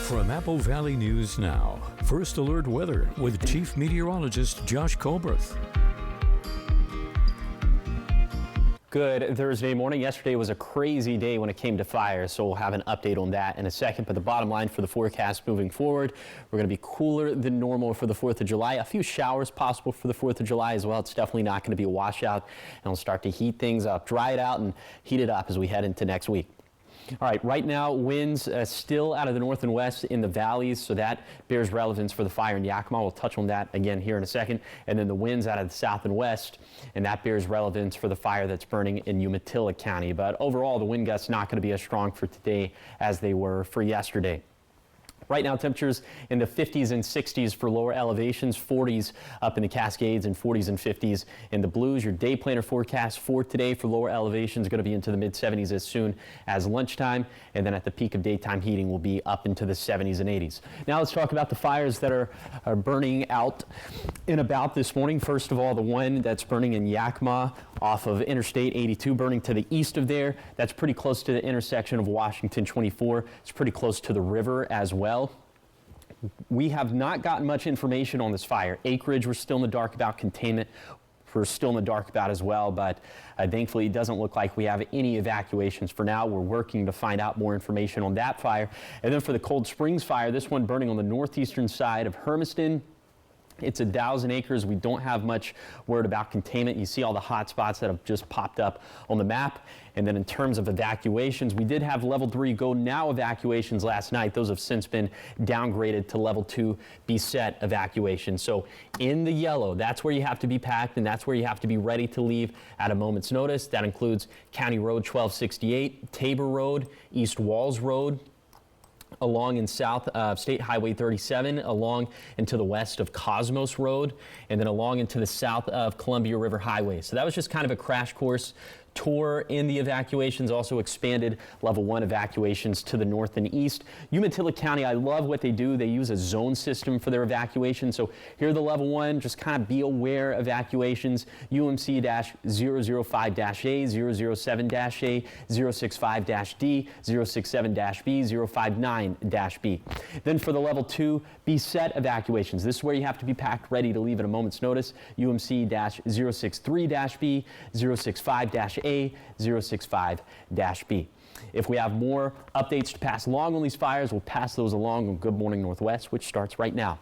From Apple Valley News Now, First Alert Weather with Chief Meteorologist Josh Colbreth. Good Thursday morning. Yesterday was a crazy day when it came to fires, so we'll have an update on that in a second. But the bottom line for the forecast moving forward, we're going to be cooler than normal for the 4th of July. A few showers possible for the 4th of July as well. It's definitely not going to be a washout, and it'll start to heat things up, dry it out, and heat it up as we head into next week. All right, right now winds still out of the north and west in the valleys, so that bears relevance for the fire in Yakima. We'll touch on that again here in a second. And then the winds out of the south and west, and that bears relevance for the fire that's burning in Umatilla County. But overall, the wind gusts not going to be as strong for today as they were for yesterday. Right now, temperatures in the 50s and 60s for lower elevations, 40s up in the Cascades and 40s and 50s in the Blues. Your day planner forecast for today for lower elevations is going to be into the mid-70s as soon as lunchtime, and then at the peak of daytime heating will be up into the 70s and 80s. Now let's talk about the fires that are burning out and about this morning. First of all, the one that's burning in Yakima off of Interstate 82, burning to the east of there. That's pretty close to the intersection of Washington 24. It's pretty close to the river as well. We have not gotten much information on this fire. Acreage, we're still in the dark about. Containment, we're still in the dark about as well, but thankfully it doesn't look like we have any evacuations for now. We're working to find out more information on that fire. And then for the Cold Springs fire, this one burning on the northeastern side of Hermiston. It's 1,000 acres. We don't have much word about containment. You see all the hot spots that have just popped up on the map. And then in terms of evacuations, we did have level 3 go now evacuations last night. Those have since been downgraded to level 2 be set evacuations. So in the yellow, that's where you have to be packed, and that's where you have to be ready to leave at a moment's notice. That includes County Road 1268, Tabor Road, East Walls Road, along in south of State Highway 37, along and to the west of Cosmos Road, and then along into the south of Columbia River Highway. So that was just kind of a crash course tour in the evacuations, also expanded level 1 evacuations to the north and east. Umatilla County, I love what they do. They use a zone system for their evacuation. So here are the level 1, just kind of be aware evacuations. UMC-005-A, 007-A, 065-D, 067-B, 059-B. Then for the level 2, be set evacuations. This is where you have to be packed, ready to leave at a moment's notice. UMC-063-B, 065-A, 065-B. If we have more updates to pass along on these fires, we'll pass those along on Good Morning Northwest, which starts right now.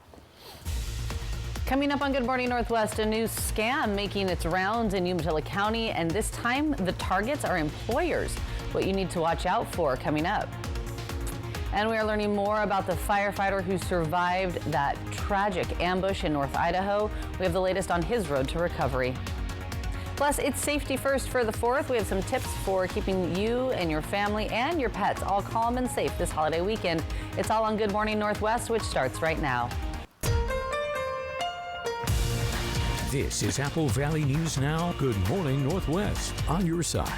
Coming up on Good Morning Northwest, a new scam making its rounds in Umatilla County, and this time the targets are employers. What you need to watch out for coming up. And we are learning more about the firefighter who survived that tragic ambush in North Idaho. We have the latest on his road to recovery. Plus, it's safety first for the 4th. We have some tips for keeping you and your family and your pets all calm and safe this holiday weekend. It's all on Good Morning Northwest, which starts right now. This is Apple Valley News Now. Good Morning Northwest, on your side.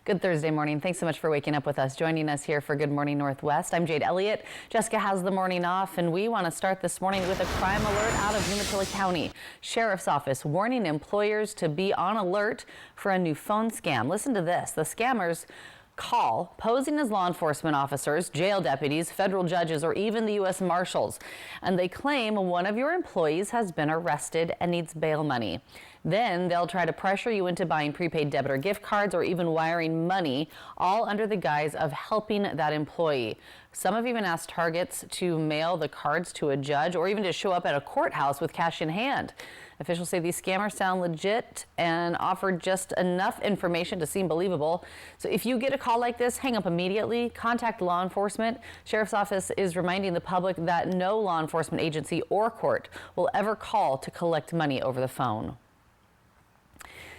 Good Thursday morning. Thanks so much for waking up with us. Joining us here for Good Morning Northwest, I'm Jade Elliott. Jessica has the morning off, and we want to start this morning with a crime alert out of Umatilla County. Sheriff's Office warning employers to be on alert for a new phone scam. Listen to this. The scammers call posing as law enforcement officers, jail deputies, federal judges, or even the U.S. Marshals, and they claim one of your employees has been arrested and needs bail money. Then they'll try to pressure you into buying prepaid debit or gift cards or even wiring money, all under the guise of helping that employee. Some have even asked targets to mail the cards to a judge or even to show up at a courthouse with cash in hand. Officials say these scammers sound legit and offer just enough information to seem believable. So if you get a call like this, hang up immediately, contact law enforcement. Sheriff's Office is reminding the public that no law enforcement agency or court will ever call to collect money over the phone.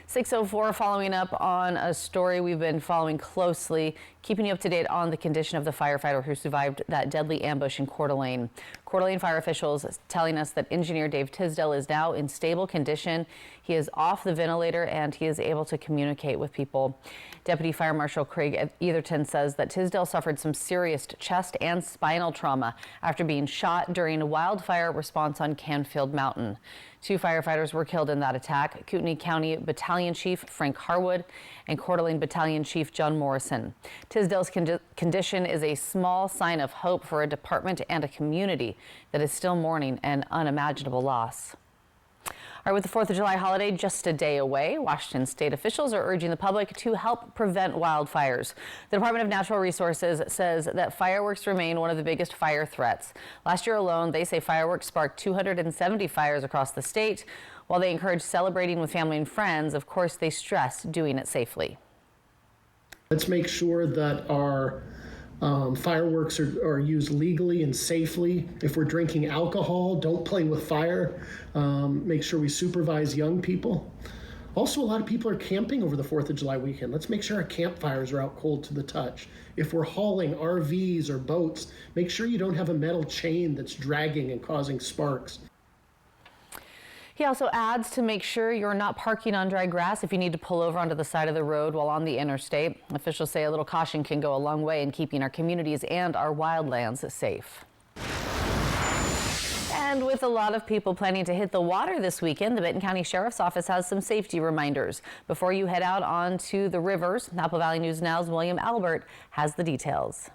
6:04, following up on a story we've been following closely, keeping you up to date on the condition of the firefighter who survived that deadly ambush in Coeur d'Alene. Coeur d'Alene fire officials telling us that engineer Dave Tisdale is now in stable condition. He is off the ventilator and he is able to communicate with people. Deputy Fire Marshal Craig Etherton says that Tisdale suffered some serious chest and spinal trauma after being shot during a wildfire response on Canfield Mountain. 2 firefighters were killed in that attack: Kootenai County Battalion Chief Frank Harwood and Coeur d'Alene Battalion Chief John Morrison. Tisdale's condition is a small sign of hope for a department and a community that is still mourning an unimaginable loss. All right, with the 4th of July holiday just a day away, Washington state officials are urging the public to help prevent wildfires. The Department of Natural Resources says that fireworks remain one of the biggest fire threats. Last year alone, they say fireworks sparked 270 fires across the state. While they encourage celebrating with family and friends, of course, they stress doing it safely. Let's make sure that our fireworks are used legally and safely. If we're drinking alcohol, don't play with fire. Make sure we supervise young people. Also, a lot of people are camping over the 4th of July weekend. Let's make sure our campfires are out cold to the touch. If we're hauling RVs or boats, make sure you don't have a metal chain that's dragging and causing sparks. He also adds to make sure you're not parking on dry grass if you need to pull over onto the side of the road while on the interstate. Officials say a little caution can go a long way in keeping our communities and our wildlands safe. And with a lot of people planning to hit the water this weekend, the Benton County Sheriff's Office has some safety reminders. Before you head out onto the rivers, Apple Valley News Now's William Albert has the details.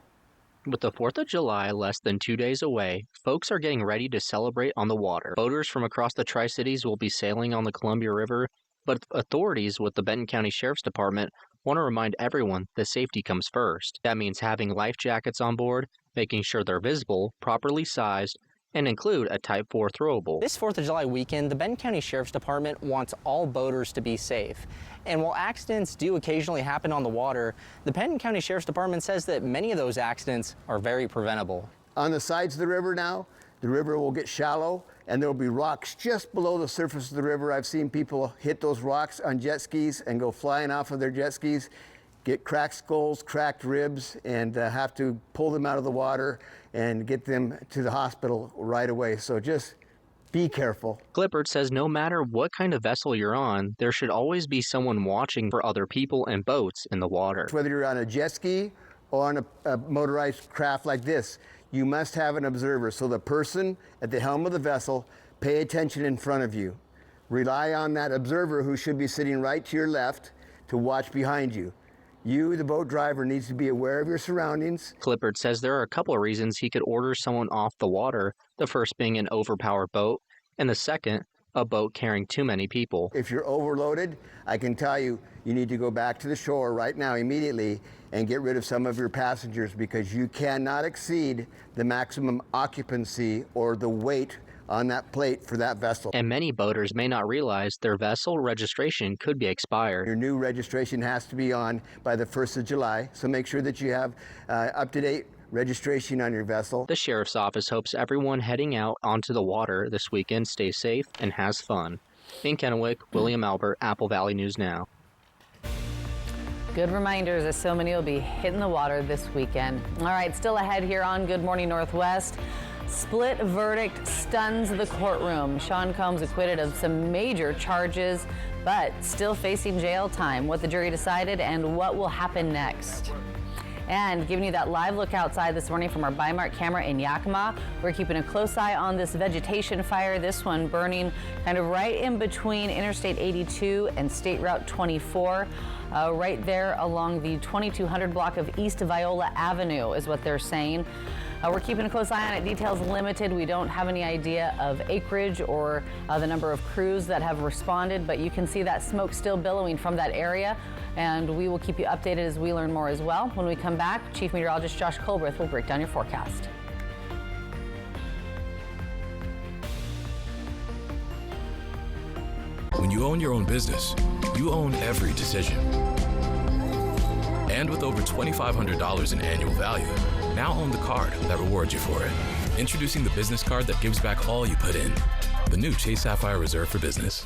With the 4th of July less than 2 days away, folks are getting ready to celebrate on the water. Boaters from across the Tri-Cities will be sailing on the Columbia River, but authorities with the Benton County Sheriff's Department want to remind everyone that safety comes first. That means having life jackets on board, making sure they're visible, properly sized, and include a Type 4 throwable. This 4th of July weekend, the Benton County Sheriff's Department wants all boaters to be safe. And while accidents do occasionally happen on the water, the Benton County Sheriff's Department says that many of those accidents are very preventable. On the sides of the river now, the river will get shallow and there will be rocks just below the surface of the river. I've seen people hit those rocks on jet skis and go flying off of their jet skis, get cracked skulls, cracked ribs, and have to pull them out of the water and get them to the hospital right away. So just be careful. Clippard says no matter what kind of vessel you're on, there should always be someone watching for other people and boats in the water. Whether you're on a jet ski or on a motorized craft like this, you must have an observer. So the person at the helm of the vessel, pay attention in front of you. Rely on that observer who should be sitting right to your left to watch behind you. You, the boat driver, needs to be aware of your surroundings. Clippard says there are a couple of reasons he could order someone off the water, the first being an overpowered boat, and the second, a boat carrying too many people. If you're overloaded, I can tell you, you need to go back to the shore right now immediately and get rid of some of your passengers because you cannot exceed the maximum occupancy or the weight on that plate for that vessel. And many boaters may not realize their vessel registration could be expired. Your new registration has to be on by the 1st of July, so make sure that you have up-to-date registration on your vessel. The Sheriff's Office hopes everyone heading out onto the water this weekend stays safe and has fun. In Kennewick, William Albert, Apple Valley News Now. Good reminders as so many will be hitting the water this weekend. All right, still ahead here on Good Morning Northwest. Split verdict stuns the courtroom. Sean Combs acquitted of some major charges, but still facing jail time. What the jury decided and what will happen next. And giving you that live look outside this morning from our Bi-Mart camera in Yakima. We're keeping a close eye on this vegetation fire. This one burning kind of right in between Interstate 82 and State Route 24. Right there along the 2200 block of East Viola Avenue is what they're saying. We're keeping a close eye on it. Details limited. We don't have any idea of acreage or the number of crews that have responded, but you can see that smoke still billowing from that area, and we will keep you updated as we learn more as well. When we come back, Chief Meteorologist Josh Colbreth will break down your forecast. When you own your own business, you own every decision. And with over $2,500 in annual value, now own the card that rewards you for it. Introducing the business card that gives back all you put in. The new Chase Sapphire Reserve for Business.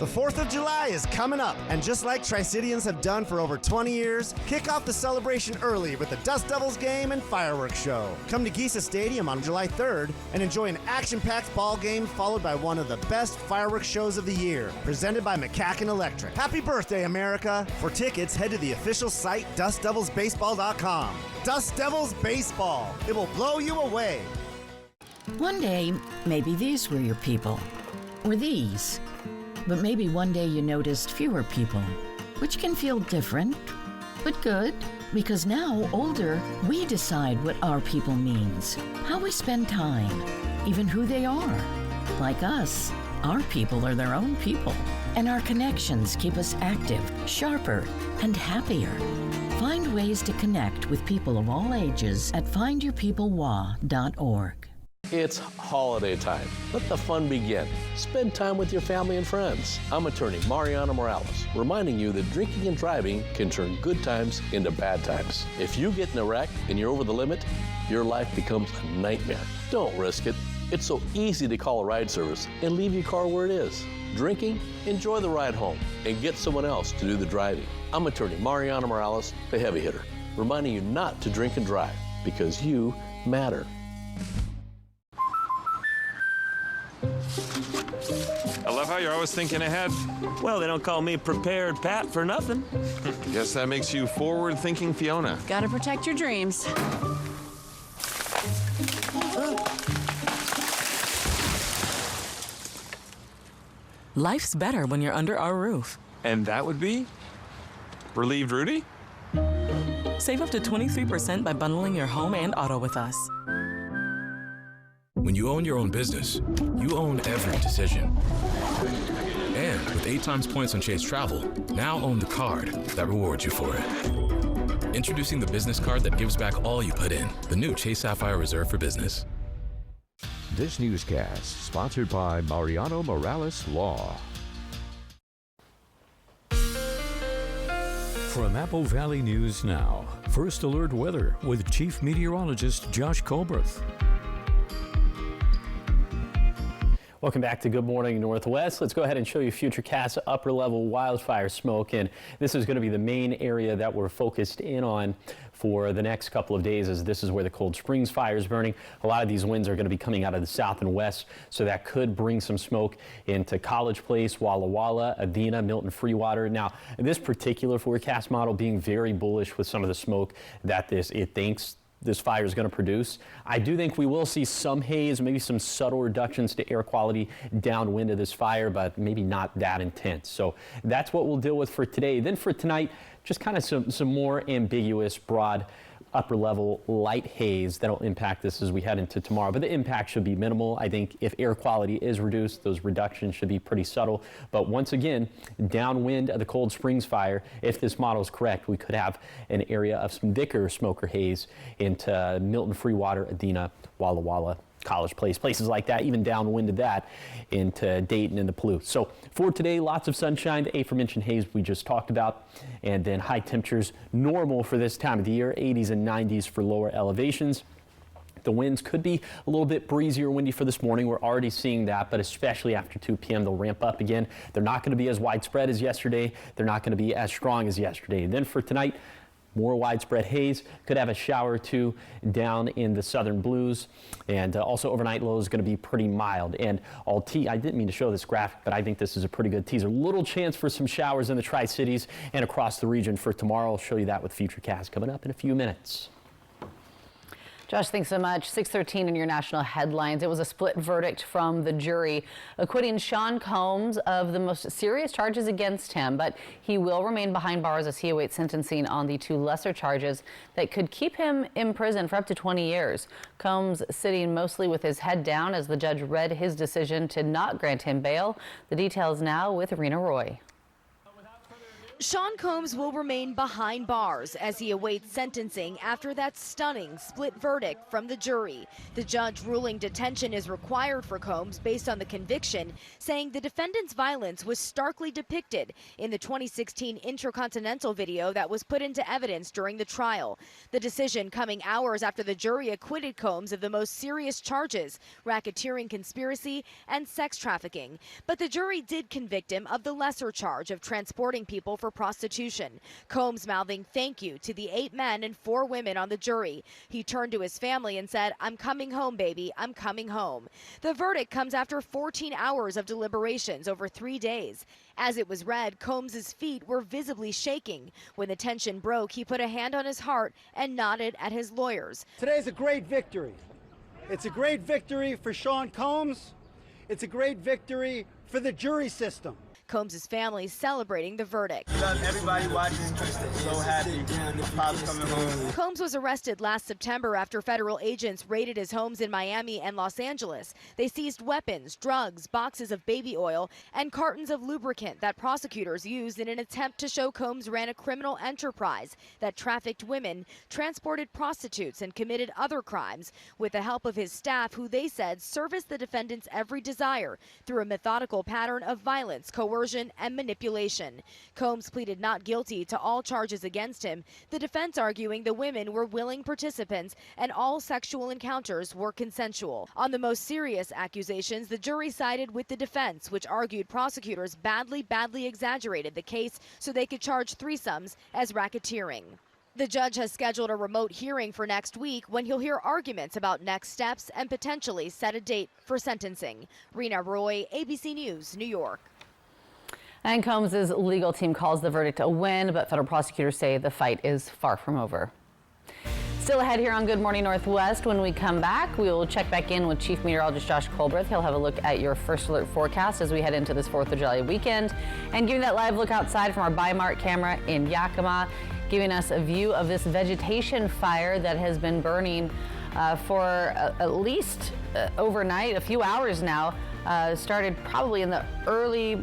The 4th of July is coming up, and just like Tri-Cityans have done for over 20 years, kick off the celebration early with the Dust Devils game and fireworks show. Come to Giesa Stadium on July 3rd and enjoy an action-packed ball game followed by one of the best fireworks shows of the year, presented by McCacken Electric. Happy birthday, America! For tickets, head to the official site, DustDevilsBaseball.com. Dust Devils Baseball. It will blow you away. One day, maybe these were your people, or these. But maybe one day you noticed fewer people, which can feel different, but good, because now, older, we decide what our people means, how we spend time, even who they are. Like us, our people are their own people, and our connections keep us active, sharper, and happier. Find ways to connect with people of all ages at findyourpeoplewa.org. It's holiday time. Let the fun begin. Spend time with your family and friends. I'm attorney Mariano Morales, reminding you that drinking and driving can turn good times into bad times. If you get in a wreck and you're over the limit, your life becomes a nightmare. Don't risk it. It's so easy to call a ride service and leave your car where it is. Drinking? Enjoy the ride home and get someone else to do the driving. I'm attorney Mariano Morales, the heavy hitter, reminding you not to drink and drive because you matter. I love how you're always thinking ahead. Well, they don't call me Prepared Pat for nothing. Guess that makes you forward-thinking Fiona. Gotta protect your dreams. Life's better when you're under our roof. And that would be? Relieved Rudy? Save up to 23% by bundling your home and auto with us. When you own your own business, you own every decision. And with 8 times points on Chase Travel, now own the card that rewards you for it. Introducing the business card that gives back all you put in. The new Chase Sapphire Reserve for Business. This newscast sponsored by Mariano Morales Law. From Apple Valley News Now, First Alert Weather with Chief Meteorologist Josh Colbreth. Welcome back to Good Morning Northwest. Let's go ahead and show you Futurecast upper level wildfire smoke. And this is going to be the main area that we're focused in on for the next couple of days, as this is where the Cold Springs fire is burning. A lot of these winds are going to be coming out of the south and west, so that could bring some smoke into College Place, Walla Walla, Adena, Milton, Freewater. Now, this particular forecast model being very bullish with some of the smoke that it thinks this fire is going to produce. I do think we will see some haze, maybe some subtle reductions to air quality downwind of this fire, but maybe not that intense. So that's what we'll deal with for today. Then for tonight, just kind of some more ambiguous, broad, upper level light haze that'll impact this as we head into tomorrow, but the impact should be minimal. I think if air quality is reduced, those reductions should be pretty subtle. But once again, downwind of the Cold Springs fire, if this model is correct, we could have an area of some thicker smoke or haze into Milton, Freewater, Adena, Walla Walla, College Place, places like that, even downwind of that into Dayton and the Palouse. So for today, lots of sunshine, the aforementioned haze we just talked about, and then high temperatures normal for this time of the year, 80s and 90s for lower elevations. The winds could be a little bit breezy or windy for this morning. We're already seeing that, but especially after 2 p.m. they'll ramp up again. They're not going to be as widespread as yesterday. They're not going to be as strong as yesterday. And then for tonight, more widespread haze, could have a shower or two down in the southern blues, and also overnight low is going to be pretty mild. And I didn't mean to show this graphic, but I think this is a pretty good teaser. Little chance for some showers in the Tri-Cities and across the region for tomorrow. I'll show you that with Futurecast coming up in a few minutes. Josh, thanks so much. 6:13 in your national headlines. It was a split verdict from the jury acquitting Sean Combs of the most serious charges against him, but he will remain behind bars as he awaits sentencing on the 2 lesser charges that could keep him in prison for up to 20 years. Combs sitting mostly with his head down as the judge read his decision to not grant him bail. The details now with Rena Roy. Sean Combs will remain behind bars as he awaits sentencing after that stunning split verdict from the jury. The judge ruling detention is required for Combs based on the conviction, saying the defendant's violence was starkly depicted in the 2016 Intercontinental video that was put into evidence during the trial. The decision coming hours after the jury acquitted Combs of the most serious charges, racketeering, conspiracy, and sex trafficking. But the jury did convict him of the lesser charge of transporting people for prostitution. Combs mouthing thank you to the 8 men and 4 women on the jury. He turned to his family and said, "I'm coming home, baby, I'm coming home." The verdict comes after 14 hours of deliberations over 3 days. As it was read, Combs's feet were visibly shaking. When the tension broke, he put a hand on his heart and nodded at his lawyers. Today's a great victory. It's a great victory for Sean Combs. It's a great victory for the jury system. Combs' family celebrating the verdict. Everybody watching, so happy. Pop's coming home. Combs was arrested last September after federal agents raided his homes in Miami and Los Angeles. They seized weapons, drugs, boxes of baby oil, and cartons of lubricant that prosecutors used in an attempt to show Combs ran a criminal enterprise that trafficked women, transported prostitutes, and committed other crimes with the help of his staff, who they said serviced the defendant's every desire through a methodical pattern of violence, coercion, and manipulation. Combs pleaded not guilty to all charges against him, the defense arguing the women were willing participants and all sexual encounters were consensual. On the most serious accusations, the jury sided with the defense, which argued prosecutors badly exaggerated the case so they could charge threesomes as racketeering. The judge has scheduled a remote hearing for next week when he'll hear arguments about next steps and potentially set a date for sentencing. Rena Roy, ABC News, New York. And Combs' legal team calls the verdict a win, but federal prosecutors say the fight is far from over. Still ahead here on Good Morning Northwest. When we come back, we will check back in with Chief Meteorologist Josh Colbreth. He'll have a look at your first alert forecast as we head into this 4th of July weekend and give you that live look outside from our Bi-Mart camera in Yakima, giving us a view of this vegetation fire that has been burning for at least overnight, a few hours now. Started probably in the early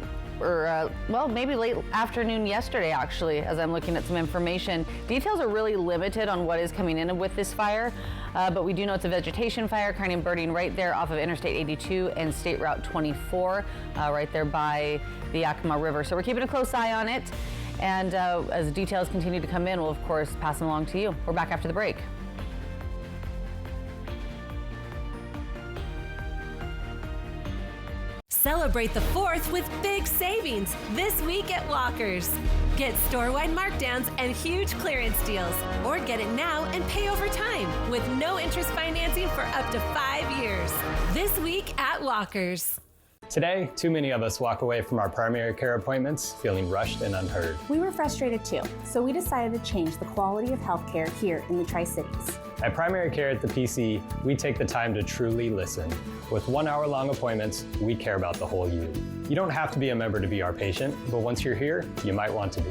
well, maybe late afternoon yesterday, actually, as I'm looking at some information. Details are really limited on what is coming in with this fire, but we do know it's a vegetation fire kind of burning right there off of Interstate 82 and State Route 24, right there by the Yakima River. So we're keeping a close eye on it, and as details continue to come in, we'll of course pass them along to you. We're back after the break. Celebrate the 4th with big savings this week at Walker's. Get store-wide markdowns and huge clearance deals, or get it now and pay over time with no interest financing for up to 5 years. This week at Walker's. Today, too many of us walk away from our primary care appointments feeling rushed and unheard. We were frustrated too, so we decided to change the quality of healthcare here in the Tri-Cities. At Primary Care at the PC, we take the time to truly listen. With 1-hour-long appointments, we care about the whole you. You don't have to be a member to be our patient, but once you're here, you might want to be.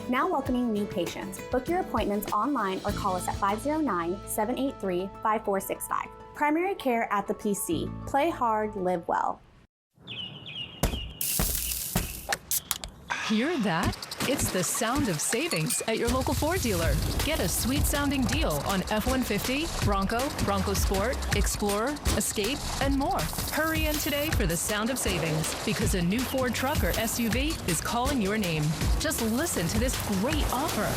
Now welcoming new patients. Book your appointments online or call us at 509-783-5465. Primary Care at the PC. Play hard, live well. Hear that? It's the sound of savings at your local Ford dealer. Get a sweet-sounding deal on F-150, Bronco, Bronco Sport, Explorer, Escape, and more. Hurry in today for the sound of savings, because a new Ford truck or SUV is calling your name. Just listen to this great offer.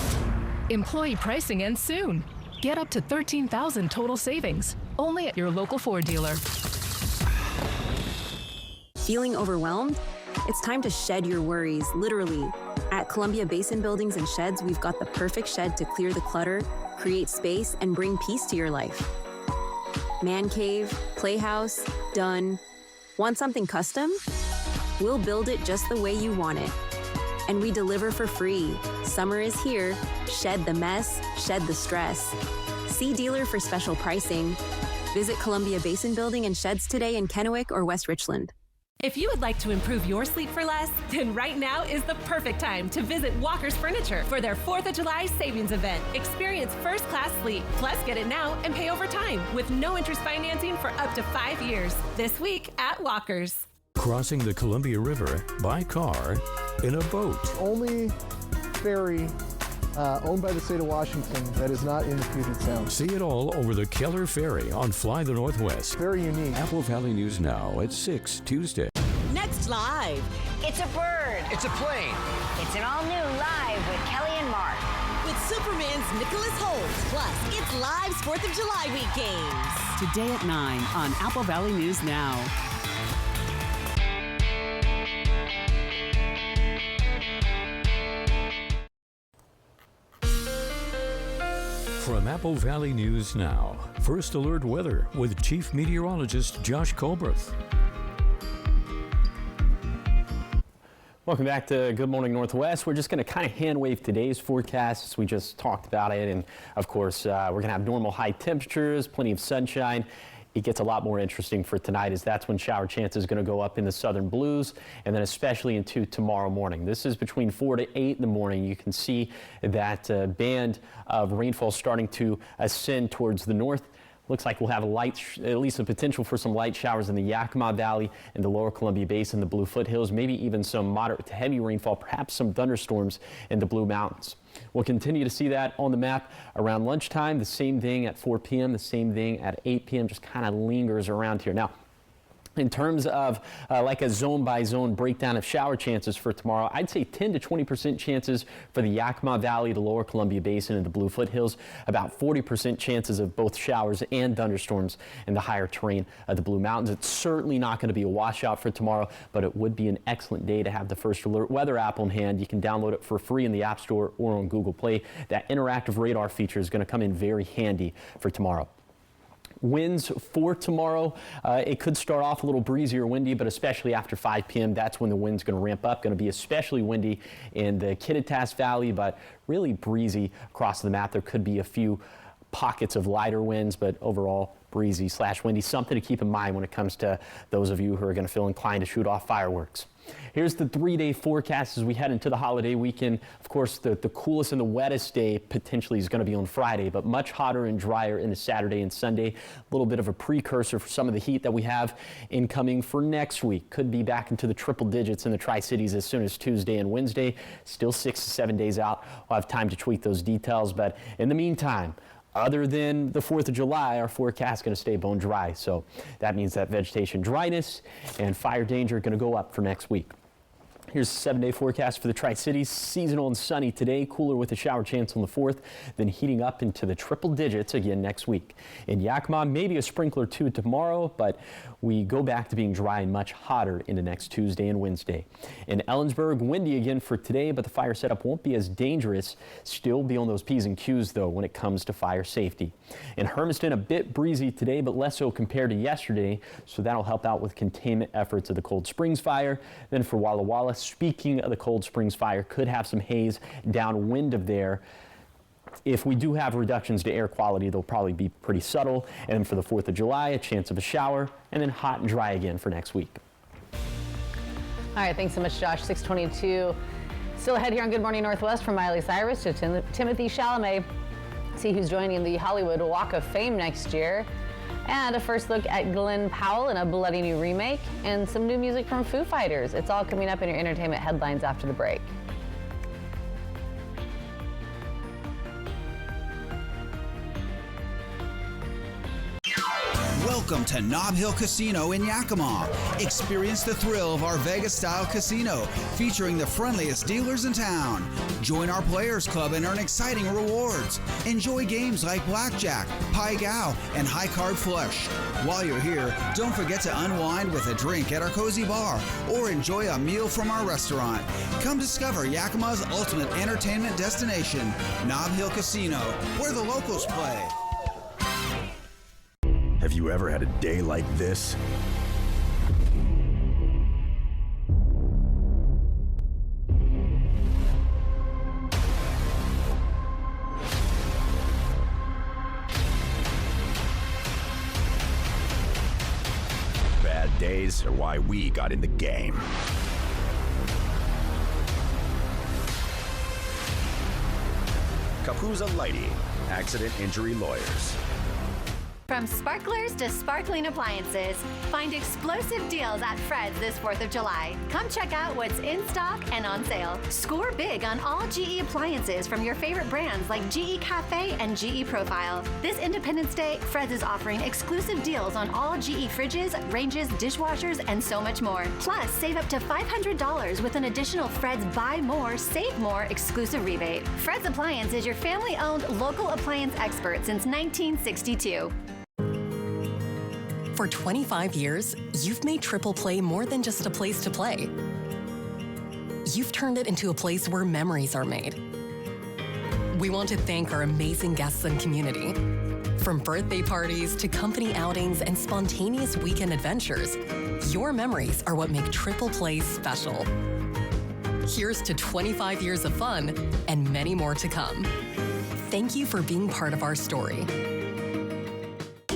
Employee pricing ends soon. Get up to $13,000 total savings, only at your local Ford dealer. Feeling overwhelmed? It's time to shed your worries, literally. At Columbia Basin Buildings and Sheds, we've got the perfect shed to clear the clutter, create space, and bring peace to your life. Man cave, playhouse, done. Want something custom? We'll build it just the way you want it. And we deliver for free. Summer is here. Shed the mess, shed the stress. See dealer for special pricing. Visit Columbia Basin Building and Sheds today in Kennewick or West Richland. If you would like to improve your sleep for less, then right now is the perfect time to visit Walker's Furniture for their 4th of July savings event. Experience first-class sleep, plus get it now and pay over time with no interest financing for up to 5 years. This week at Walker's. Crossing the Columbia River by car in a boat. Only ferry owned by the state of Washington that is not in the Puget Sound. See it all over the Keller Ferry on Fly the Northwest. Very unique. Apple Valley News Now at 6 Tuesday. Next live. It's a bird. It's a plane. It's an all-new Live with Kelly and Mark. With Superman's Nicholas Hoult. Plus, it's live 4th of July week games. Today at 9 on Apple Valley News Now. From Apple Valley News Now, First Alert Weather with Chief Meteorologist Josh Colberth. Welcome back to Good Morning Northwest. We're just going to kind of hand wave today's forecasts. We just talked about it, and of course, we're going to have normal high temperatures, plenty of sunshine. It gets a lot more interesting for tonight, as that's when shower chances are going to go up in the southern blues, and then especially into tomorrow morning. This is between 4 to 8 in the morning. You can see that band of rainfall starting to ascend towards the north. Looks like we'll have at least a potential for some light showers in the Yakima Valley and the lower Columbia Basin, the Blue Foothills, maybe even some moderate to heavy rainfall, perhaps some thunderstorms in the Blue Mountains. We'll continue to see that on the map around lunchtime. The same thing at 4 p.m., the same thing at 8 p.m., just kind of lingers around here. Now, in terms of like a zone-by-zone breakdown of shower chances for tomorrow, I'd say 10 to 20% chances for the Yakima Valley, the lower Columbia Basin, and the Blue Foothills. About 40% chances of both showers and thunderstorms in the higher terrain of the Blue Mountains. It's certainly not going to be a washout for tomorrow, but it would be an excellent day to have the First Alert Weather app on hand. You can download it for free in the App Store or on Google Play. That interactive radar feature is going to come in very handy for tomorrow. Winds for tomorrow, it could start off a little breezy or windy, but especially after 5 p.m., that's when the wind's going to ramp up. Going to be especially windy in the Kittitas Valley, but really breezy across the map. There could be a few pockets of lighter winds, but overall breezy/windy. Something to keep in mind when it comes to those of you who are going to feel inclined to shoot off fireworks. Here's the 3-day forecast as we head into the holiday weekend. Of course, the coolest and the wettest day potentially is going to be on Friday, but much hotter and drier in the Saturday and Sunday. A little bit of a precursor for some of the heat that we have incoming for next week. Could be back into the triple digits in the Tri-Cities as soon as Tuesday and Wednesday. Still 6 to 7 days out. We'll have time to tweak those details, but in the meantime, other than the 4th of July, our forecast is going to stay bone dry. So that means that vegetation dryness and fire danger are going to go up for next week. Here's the 7-day forecast for the Tri-Cities. Seasonal and sunny today, cooler with a shower chance on the 4th, then heating up into the triple digits again next week. In Yakima, maybe a sprinkler or two tomorrow, but we go back to being dry and much hotter into next Tuesday and Wednesday. In Ellensburg, windy again for today, but the fire setup won't be as dangerous. Still be on those P's and Q's, though, when it comes to fire safety. In Hermiston, a bit breezy today, but less so compared to yesterday, so that'll help out with containment efforts of the Cold Springs fire. Then for Walla Walla, speaking of the Cold Springs fire, could have some haze downwind of there. If we do have reductions to air quality, they'll probably be pretty subtle. And for the 4th of July, a chance of a shower, and then hot and dry again for next week. All right, thanks so much, Josh. 6:22. Still ahead here on Good Morning Northwest, from Miley Cyrus to Timothée Chalamet. See who's joining the Hollywood Walk of Fame next year. And a first look at Glenn Powell in a bloody new remake, and some new music from Foo Fighters. It's all coming up in your entertainment headlines after the break. Welcome to Nob Hill Casino in Yakima. Experience the thrill of our Vegas-style casino, featuring the friendliest dealers in town. Join our Players Club and earn exciting rewards. Enjoy games like Blackjack, Pai Gow, and High Card Flush. While you're here, don't forget to unwind with a drink at our cozy bar or enjoy a meal from our restaurant. Come discover Yakima's ultimate entertainment destination, Nob Hill Casino, where the locals play. Have you ever had a day like this? Bad days are why we got in the game. Kapuza Lighty, Accident Injury Lawyers. From sparklers to sparkling appliances, find explosive deals at Fred's this 4th of July. Come check out what's in stock and on sale. Score big on all GE appliances from your favorite brands like GE Cafe and GE Profile. This Independence Day, Fred's is offering exclusive deals on all GE fridges, ranges, dishwashers, and so much more. Plus, save up to $500 with an additional Fred's Buy More, Save More exclusive rebate. Fred's Appliance is your family-owned local appliance expert since 1962. For 25 years, you've made Triple Play more than just a place to play. You've turned it into a place where memories are made. We want to thank our amazing guests and community. From birthday parties to company outings and spontaneous weekend adventures, your memories are what make Triple Play special. Here's to 25 years of fun and many more to come. Thank you for being part of our story.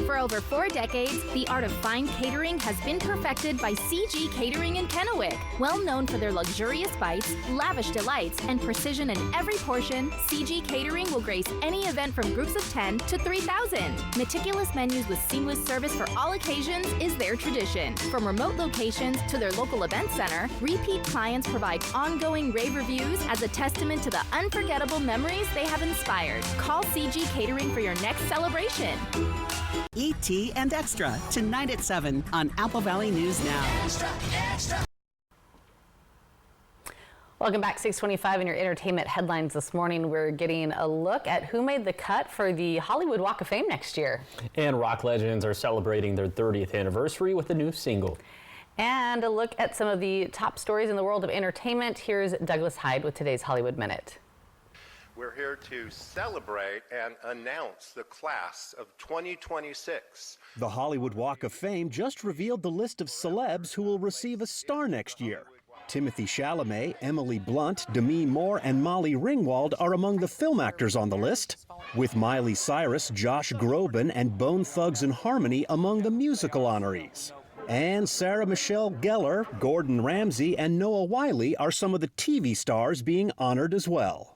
For over 4 decades, the art of fine catering has been perfected by CG Catering in Kennewick. Well known for their luxurious bites, lavish delights, and precision in every portion, CG Catering will grace any event from groups of 10 to 3,000. Meticulous menus with seamless service for all occasions is their tradition. From remote locations to their local event center, repeat clients provide ongoing rave reviews as a testament to the unforgettable memories they have inspired. Call CG Catering for your next celebration. E.T. and Extra, tonight at 7 on Apple Valley News Now. Extra, extra. Welcome back, 625 in your entertainment headlines this morning. We're getting a look at who made the cut for the Hollywood Walk of Fame next year. And rock legends are celebrating their 30th anniversary with a new single. And a look at some of the top stories in the world of entertainment. Here's Douglas Hyde with today's Hollywood Minute. We're here to celebrate and announce the class of 2026. The Hollywood Walk of Fame just revealed the list of celebs who will receive a star next year. Timothy Chalamet, Emily Blunt, Demi Moore, and Molly Ringwald are among the film actors on the list, with Miley Cyrus, Josh Groban, and Bone Thugs-n-Harmony among the musical honorees. And Sarah Michelle Gellar, Gordon Ramsay, and Noah Wiley are some of the TV stars being honored as well.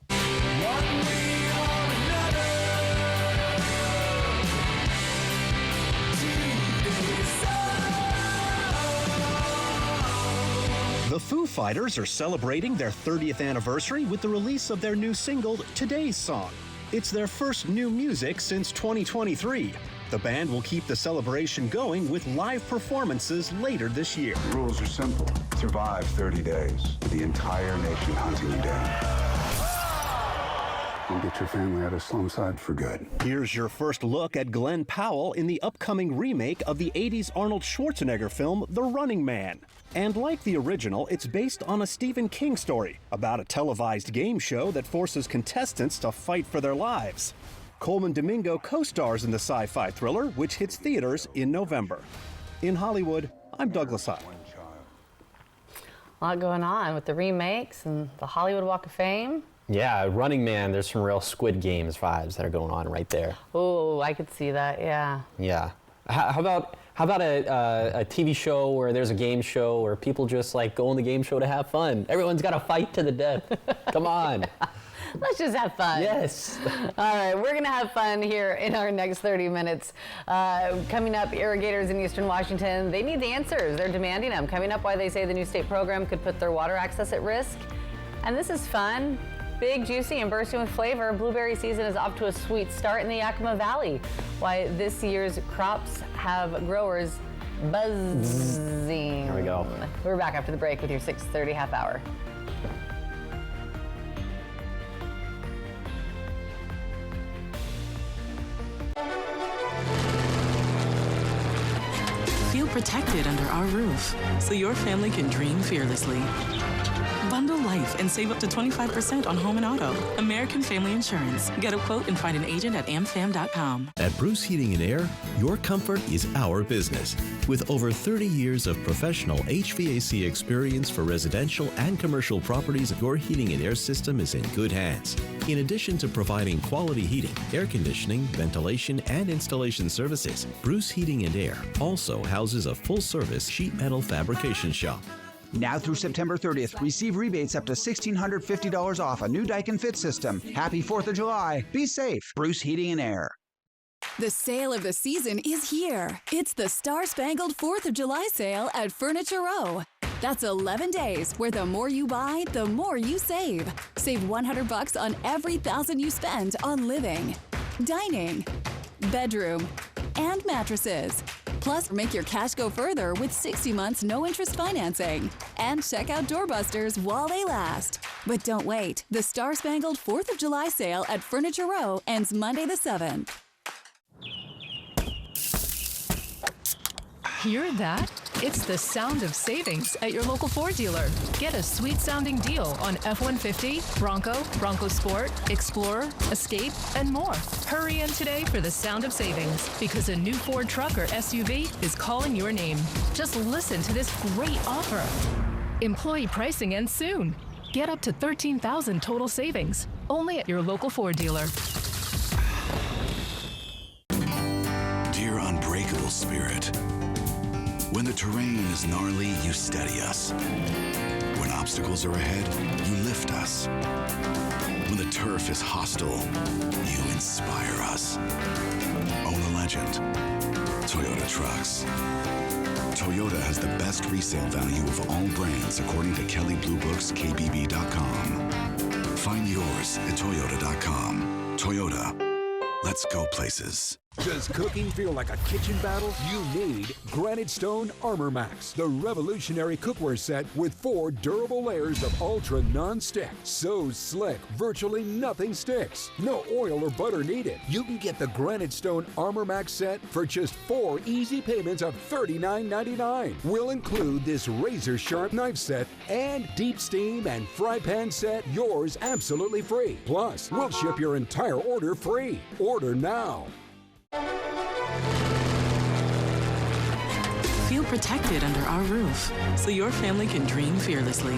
The Foo Fighters are celebrating their 30th anniversary with the release of their new single, Today's Song. It's their first new music since 2023. The band will keep the celebration going with live performances later this year. The rules are simple. Survive 30 days with the entire nation hunting you down. And get your family out of Slumside for good. Here's your first look at Glenn Powell in the upcoming remake of the 80s Arnold Schwarzenegger film, The Running Man. And like the original, it's based on a Stephen King story about a televised game show that forces contestants to fight for their lives. Coleman Domingo co-stars in the sci-fi thriller, which hits theaters in November. In Hollywood, I'm Douglas Hyde. A lot going on with the remakes and the Hollywood Walk of Fame. Yeah, Running Man, there's some real Squid Games vibes that are going on right there. Oh, I could see that, yeah. Yeah. How about a TV show where there's a game show where people just like go on the game show to have fun? Everyone's got to fight to the death. Come on. Let's just have fun. Yes. All right, we're going to have fun here in our next 30 minutes. Coming up, irrigators in Eastern Washington, they need the answers. They're demanding them. Coming up, why they say the new state program could put their water access at risk. And this is fun. Big, juicy, and bursting with flavor, blueberry season is off to a sweet start in the Yakima Valley. Why this year's crops have growers buzzing. Here we go. We're back after the break with your 6:30 half hour. Feel protected under our roof so your family can dream fearlessly. Bundle life and save up to 25% on home and auto. American Family Insurance. Get a quote and find an agent at amfam.com. At Bruce Heating and Air, your comfort is our business. With over 30 years of professional HVAC experience for residential and commercial properties, your heating and air system is in good hands. In addition to providing quality heating, air conditioning, ventilation, and installation services, Bruce Heating and Air also houses a full-service sheet metal fabrication shop. Now through September 30th, receive rebates up to $1,650 off a new Daikin Fit system. Happy 4th of July. Be safe. Bruce Heating and Air. The sale of the season is here. It's the Star-Spangled 4th of July sale at Furniture Row. That's 11 days where the more you buy, the more you save. Save $100 on every $1,000 you spend on living, dining, bedroom, and mattresses. Plus, make your cash go further with 60 months no-interest financing. And check out doorbusters while they last. But don't wait. The Star-Spangled 4th of July sale at Furniture Row ends Monday the 7th. Hear that? It's the sound of savings at your local Ford dealer. Get a sweet-sounding deal on F-150, Bronco, Bronco Sport, Explorer, Escape, and more. Hurry in today for the sound of savings, because a new Ford truck or SUV is calling your name. Just listen to this great offer. Employee pricing ends soon. Get up to $13,000 total savings, only at your local Ford dealer. Dear unbreakable spirit, when the terrain is gnarly, you steady us. When obstacles are ahead, you lift us. When the turf is hostile, you inspire us. Own a legend. Toyota Trucks. Toyota has the best resale value of all brands according to Kelley Blue Book's KBB.com. Find yours at Toyota.com. Toyota. Let's go places. Does cooking feel like a kitchen battle? You need Granite Stone Armor Max, the revolutionary cookware set with 4 durable layers of ultra non-stick. So slick, virtually nothing sticks. No oil or butter needed. You can get the Granite Stone Armor Max set for just 4 easy payments of $39.99. We'll include this razor-sharp knife set and deep steam and fry pan set, yours absolutely free. Plus, we'll ship your entire order free. Order now. Feel protected under our roof, so your family can dream fearlessly.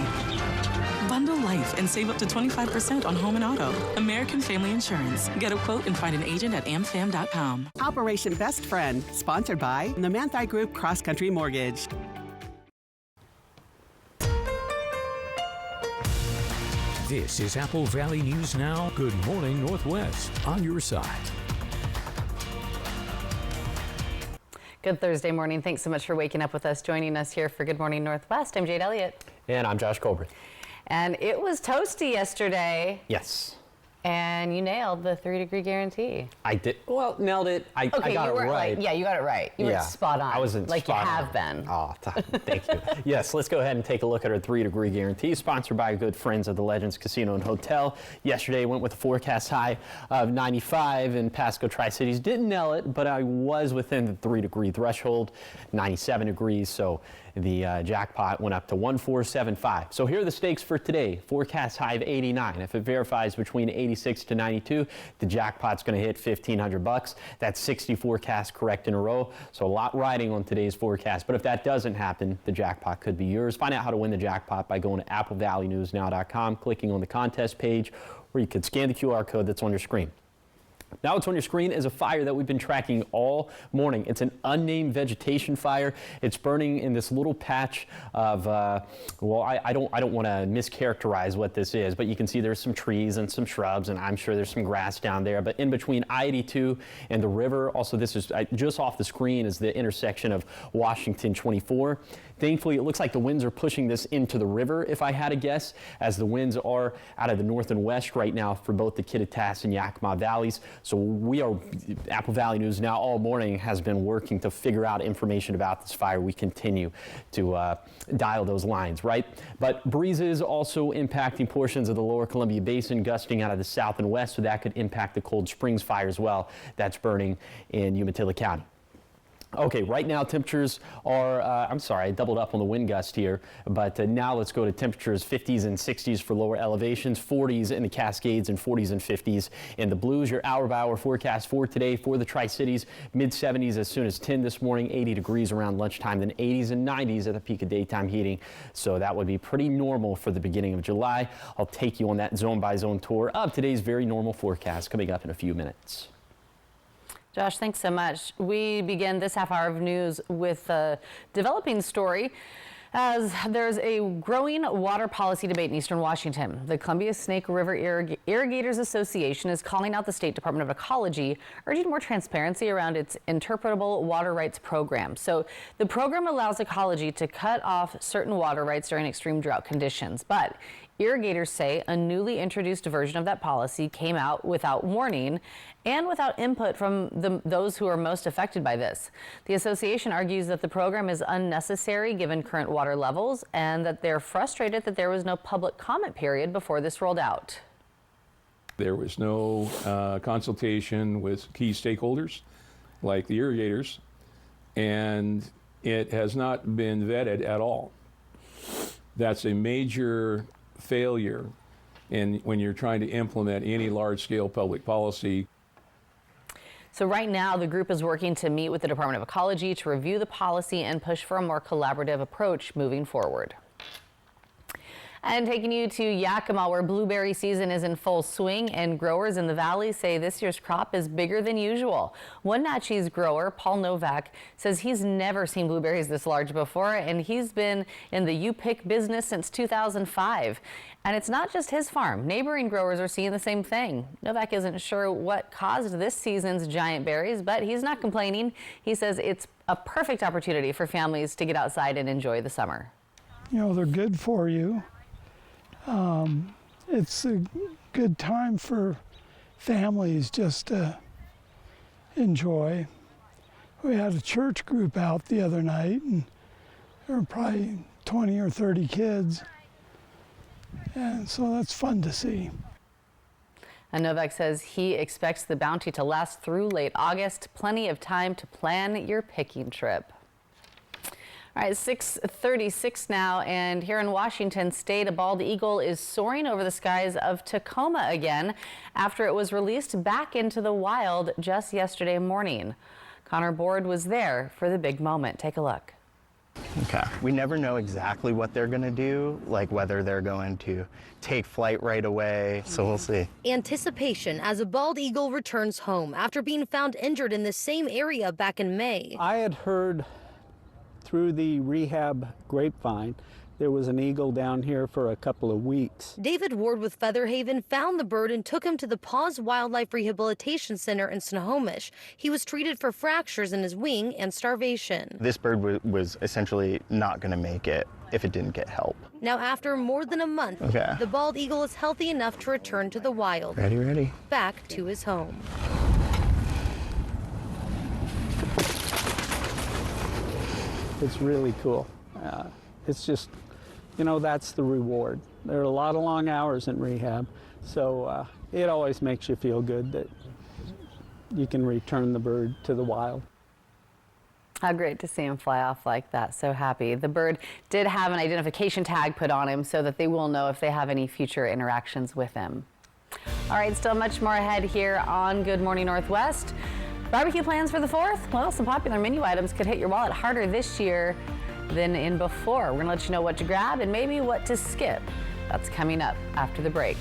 Bundle life and save up to 25% on home and auto. American Family Insurance. Get a quote and find an agent at amfam.com. Operation Best Friend, sponsored by the Manthei Group Cross Country Mortgage. This is Apple Valley News Now. Good morning, Northwest. On your side. Good Thursday morning. Thanks so much for waking up with us, joining us here for Good Morning Northwest. I'm Jade Elliott. And I'm Josh Colbert. And it was toasty yesterday. Yes. And you nailed the 3-degree guarantee. I did. Well, nailed it. I got it right. Yeah, you got it right. You were spot on. I wasn't like spot you have on. been. Oh, thank you. Yes, let's go ahead and take a look at our 3-degree guarantee, sponsored by good friends of the Legends Casino and Hotel. Yesterday, went with a forecast high of 95 in Pasco Tri-Cities. Didn't nail it, but I was within the 3-degree threshold, 97 degrees. So the jackpot went up to 1475. So here are the stakes for today. Forecast high of 89. If it verifies between 86 to 92, the jackpot's going to hit $1,500. That's 60 forecasts correct in a row. So a lot riding on today's forecast. But if that doesn't happen, the jackpot could be yours. Find out how to win the jackpot by going to applevalley.newsnow.com, clicking on the contest page, or you could scan the QR code that's on your screen. Now what's on your screen is a fire that we've been tracking all morning. It's an unnamed vegetation fire. It's burning in this little patch of, well, I don't want to mischaracterize what this is, but you can see there's some trees and some shrubs, and I'm sure there's some grass down there. But in between I-82 and the river, also this is just off the screen, is the intersection of Washington 24. Thankfully, it looks like the winds are pushing this into the river, if I had to guess, as the winds are out of the north and west right now for both the Kittitas and Yakima valleys. So we are, Apple Valley News Now all morning has been working to figure out information about this fire. We continue to dial those lines, right? But breezes also impacting portions of the lower Columbia Basin, gusting out of the south and west, so that could impact the Cold Springs fire as well. That's burning in Umatilla County. Okay, right now temperatures are, I'm sorry, I doubled up on the wind gust here, but now let's go to temperatures 50s and 60s for lower elevations, 40s in the Cascades and 40s and 50s in the Blues. Your hour-by-hour forecast for today for the Tri-Cities, mid-70s as soon as 10 this morning, 80 degrees around lunchtime, then 80s and 90s at the peak of daytime heating. So that would be pretty normal for the beginning of July. I'll take you on that zone-by-zone tour of today's very normal forecast coming up in a few minutes. Josh, thanks so much. We begin this half hour of news with a developing story As there's a growing water policy debate in eastern Washington, the Columbia Snake River Irrigators Association is calling out the State Department of Ecology, urging more transparency around its interpretable water rights program. So the program allows Ecology to cut off certain water rights during extreme drought conditions, but irrigators say a newly introduced version of that policy came out without warning and without input from those who are most affected by this. The association argues that the program is unnecessary given current water levels and that they're frustrated that there was no public comment period before this rolled out. There was no consultation with key stakeholders like the irrigators, and it has not been vetted at all. That's a major failure when you're trying to implement any large-scale public policy. So right now, the group is working to meet with the Department of Ecology to review the policy and push for a more collaborative approach moving forward. And taking you to Yakima, where blueberry season is in full swing, and growers in the valley say this year's crop is bigger than usual. One Natchez grower, Paul Novak, says he's never seen blueberries this large before, and he's been in the U-Pick business since 2005. And it's not just his farm. Neighboring growers are seeing the same thing. Novak isn't sure what caused this season's giant berries, but he's not complaining. He says it's a perfect opportunity for families to get outside and enjoy the summer. You know, they're good for you. It's a good time for families just to enjoy. We had a church group out the other night, and there were probably 20 or 30 kids, and so that's fun to see. And Novak says he expects the bounty to last through late August. Plenty of time to plan your picking trip. All right, 6:36 now, and here in Washington State, a bald eagle is soaring over the skies of Tacoma again after it was released back into the wild just yesterday morning. Connor Board was there for the big moment. Take a look. Okay. We never know exactly what they're going to do, like whether they're going to take flight right away, so we'll see. Anticipation as a bald eagle returns home after being found injured in the same area back in May. I had heard through the rehab grapevine there was an eagle down here for a couple of weeks. David Ward with Featherhaven found the bird and took him to the Paws Wildlife Rehabilitation Center in Snohomish. He was treated for fractures in his wing and starvation. This bird was essentially not going to make it if it didn't get help. Now, after more than a month, the bald eagle is healthy enough to return to the wild. Ready. Back to his home. It's really cool. It's just, you know, that's the reward. There are a lot of long hours in rehab, so it always makes you feel good that you can return the bird to the wild. How great to see him fly off like that. So happy. The bird did have an identification tag put on him so that they will know if they have any future interactions with him. All right, still much more ahead here on Good Morning Northwest. Barbecue plans for the 4th? Well, some popular menu items could hit your wallet harder this year than in before. We're going to let you know what to grab and maybe what to skip. That's coming up after the break.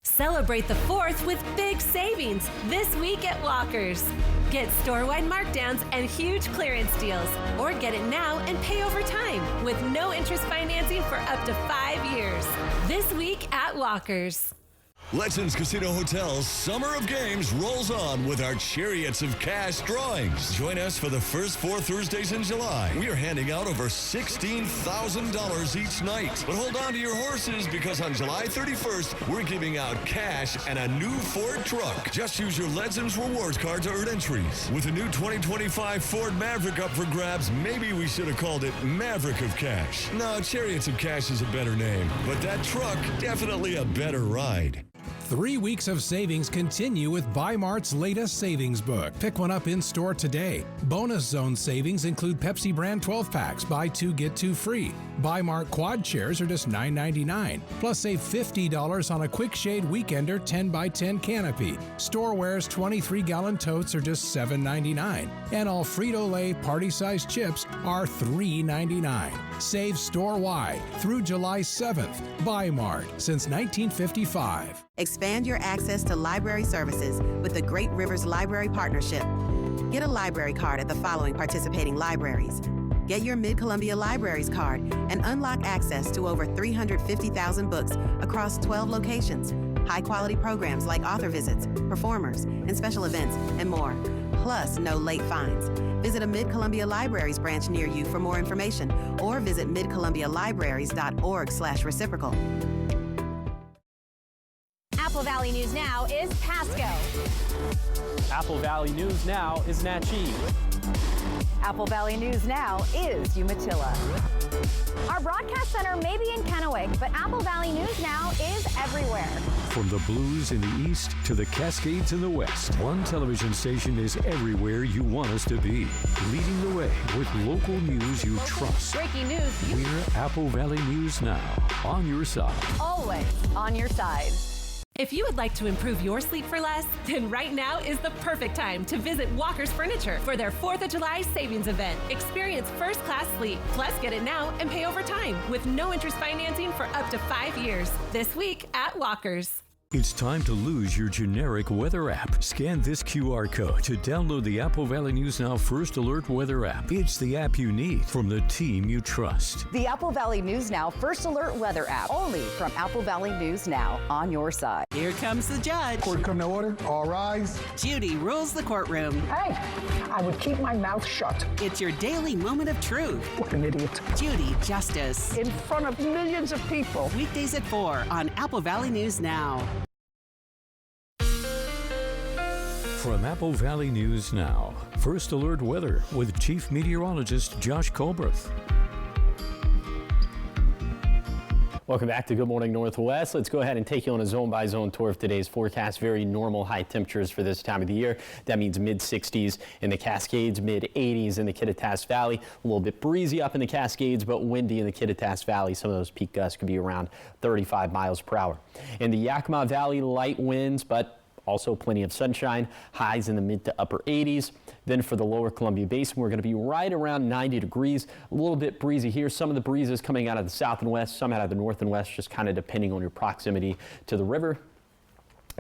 Celebrate the 4th with big savings this week at Walker's. Get store-wide markdowns and huge clearance deals, or get it now and pay over time with no interest financing for up to 5 years. This week at Walker's. Legends Casino Hotel's Summer of Games rolls on with our Chariots of Cash drawings. Join us for the first 4 Thursdays in July. We are handing out over $16,000 each night. But hold on to your horses, because on July 31st, we're giving out cash and a new Ford truck. Just use your Legends Rewards card to earn entries. With the new 2025 Ford Maverick up for grabs, maybe we should have called it Maverick of Cash. No, Chariots of Cash is a better name, but that truck, definitely a better ride. 3 weeks of savings continue with Buy Mart's latest savings book. Pick one up in store today. Bonus zone savings include Pepsi brand 12 packs, buy 2 get 2 free. Buy Mart quad chairs are just $9.99. Plus save $50 on a Quick Shade Weekender 10x10 canopy. Storeware's 23-gallon totes are just $7.99. And all Frito-Lay party-sized chips are $3.99. Save store-wide through July 7th. Buy Mart since 1955. Expand your access to library services with the Great Rivers Library Partnership. Get a library card at the following participating libraries. Get your Mid-Columbia Libraries card and unlock access to over 350,000 books across 12 locations. High-quality programs like author visits, performers, and special events, and more. Plus, no late fines. Visit a Mid-Columbia Libraries branch near you for more information or visit midcolumbialibraries.org/reciprocal. Apple Valley News Now is Pasco. Apple Valley News Now is Natchez. Apple Valley News Now is Umatilla. Our broadcast center may be in Kennewick, but Apple Valley News Now is everywhere. From the Blues in the east to the Cascades in the west, one television station is everywhere you want us to be. Leading the way with local news you trust. Breaking news. We're Apple Valley News Now, on your side. Always on your side. If you would like to improve your sleep for less, then right now is the perfect time to visit Walker's Furniture for their 4th of July savings event. Experience first-class sleep, plus get it now and pay over time with no interest financing for up to 5 years. This week at Walker's. It's time to lose your generic weather app. Scan this QR code to download the Apple Valley News Now First Alert Weather app. It's the app you need from the team you trust. The Apple Valley News Now First Alert Weather app, only from Apple Valley News Now, on your side. Here comes the judge. Court come to order. All rise. Judy rules the courtroom. Hey, I would keep my mouth shut. It's your daily moment of truth. What an idiot. Judy Justice. In front of millions of people. Weekdays at 4 on Apple Valley News Now. From Apple Valley News Now, First Alert Weather with Chief Meteorologist Josh Colbert. Welcome back to Good Morning Northwest. Let's go ahead and take you on a zone-by-zone tour of today's forecast. Very normal high temperatures for this time of the year. That means mid-60s in the Cascades, mid-80s in the Kittitas Valley. A little bit breezy up in the Cascades, but windy in the Kittitas Valley. Some of those peak gusts could be around 35 miles per hour. In the Yakima Valley, light winds, but also plenty of sunshine, highs in the mid to upper 80s. Then for the lower Columbia Basin, we're going to be right around 90 degrees. A little bit breezy here. Some of the breezes coming out of the south and west, some out of the north and west, just kind of depending on your proximity to the river.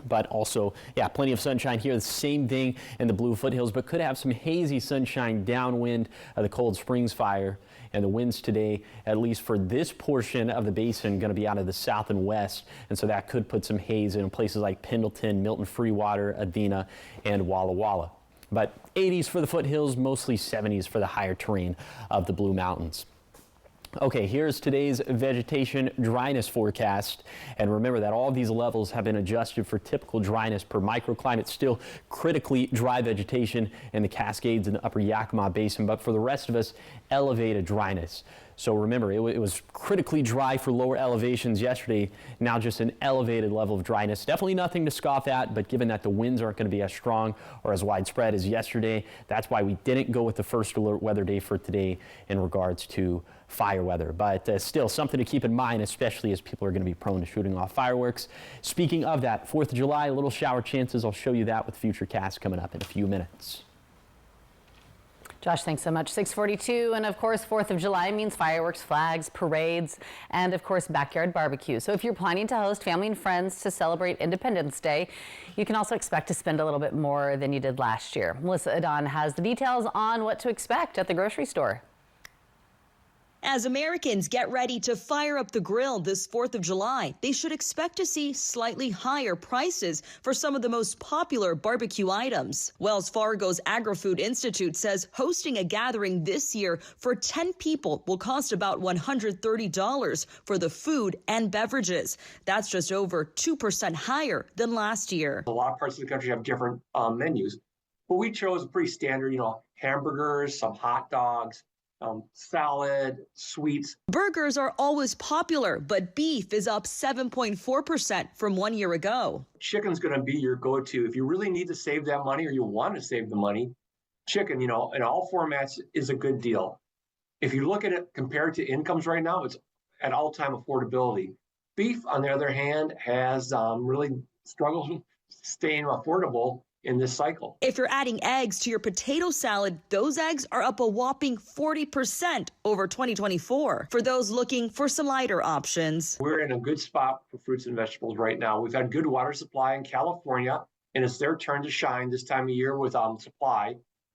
But also, yeah, plenty of sunshine here. The same thing in the Blue Foothills, but could have some hazy sunshine downwind of the Cold Springs fire. And the winds today, at least for this portion of the basin, going to be out of the south and west. And so that could put some haze in places like Pendleton, Milton, Freewater, Adena, and Walla Walla. But 80s for the foothills, mostly 70s for the higher terrain of the Blue Mountains. Okay, here's today's vegetation dryness forecast. And remember that all of these levels have been adjusted for typical dryness per microclimate. Still critically dry vegetation in the Cascades and the upper Yakima Basin, but for the rest of us, elevated dryness. So remember, it was critically dry for lower elevations yesterday, now just an elevated level of dryness. Definitely nothing to scoff at, but given that the winds aren't going to be as strong or as widespread as yesterday, that's why we didn't go with the first alert weather day for today in regards to fire weather. But still something to keep in mind, especially as people are going to be prone to shooting off fireworks. Speaking of that, 4th of July, little shower chances. I'll show you that with future casts coming up in a few minutes. Josh, thanks so much. 6:42, and of course, 4th of July means fireworks, flags, parades, and of course, backyard barbecue. So if you're planning to host family and friends to celebrate Independence Day, you can also expect to spend a little bit more than you did last year. Melissa Adon has the details on what to expect at the grocery store. As Americans get ready to fire up the grill this 4th of July, they should expect to see slightly higher prices for some of the most popular barbecue items. Wells Fargo's Agri-Food Institute says hosting a gathering this year for 10 people will cost about $130 for the food and beverages. That's just over 2% higher than last year. A lot of parts of the country have different menus, but we chose a pretty standard, hamburgers, some hot dogs, salad, sweets. Burgers are always popular, but beef is up 7.4% from 1 year ago. Chicken's going to be your go-to. If you really need to save that money or you want to save the money, chicken, in all formats is a good deal. If you look at it compared to incomes right now, it's at all-time affordability. Beef, on the other hand, has really struggled staying affordable in this cycle. If you're adding eggs to your potato salad, those eggs are up a whopping 40% over 2024 for those looking for some lighter options. We're in a good spot for fruits and vegetables right now. We've had good water supply in California, and it's their turn to shine this time of year with supply.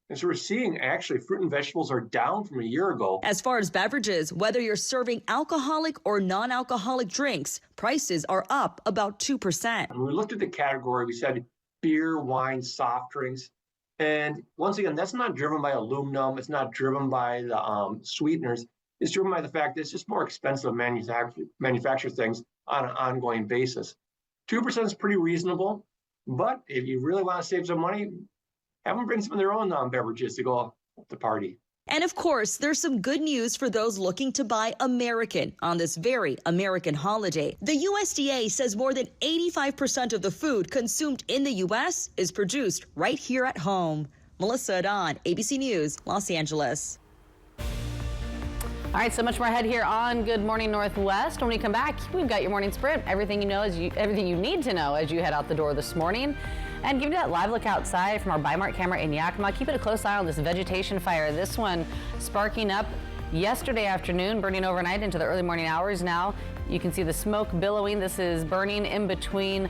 And so we're seeing actually fruit and vegetables are down from a year ago. As far as beverages, whether you're serving alcoholic or non-alcoholic drinks, prices are up about 2%. When we looked at the category, we said beer, wine, soft drinks. And once again, that's not driven by aluminum. It's not driven by the sweeteners. It's driven by the fact that it's just more expensive to manufacture things on an ongoing basis. 2% is pretty reasonable, but if you really want to save some money, have them bring some of their own beverages to go up the party. And of course, there's some good news for those looking to buy American on this very American holiday. The USDA says more than 85% of the food consumed in the U.S. is produced right here at home. Melissa Adon, ABC News, Los Angeles. All right, so much more ahead here on Good Morning Northwest. When we come back, we've got your morning sprint. Everything you need to know as you head out the door this morning. And give you that live look outside from our Bi-Mart camera in Yakima. Keeping a close eye on this vegetation fire. This one sparking up yesterday afternoon, burning overnight into the early morning hours now. You can see the smoke billowing. This is burning in between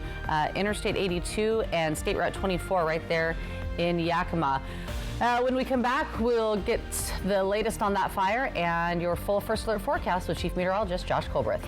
Interstate 82 and State Route 24 right there in Yakima. When we come back, we'll get the latest on that fire and your full first alert forecast with Chief Meteorologist Josh Colbreth.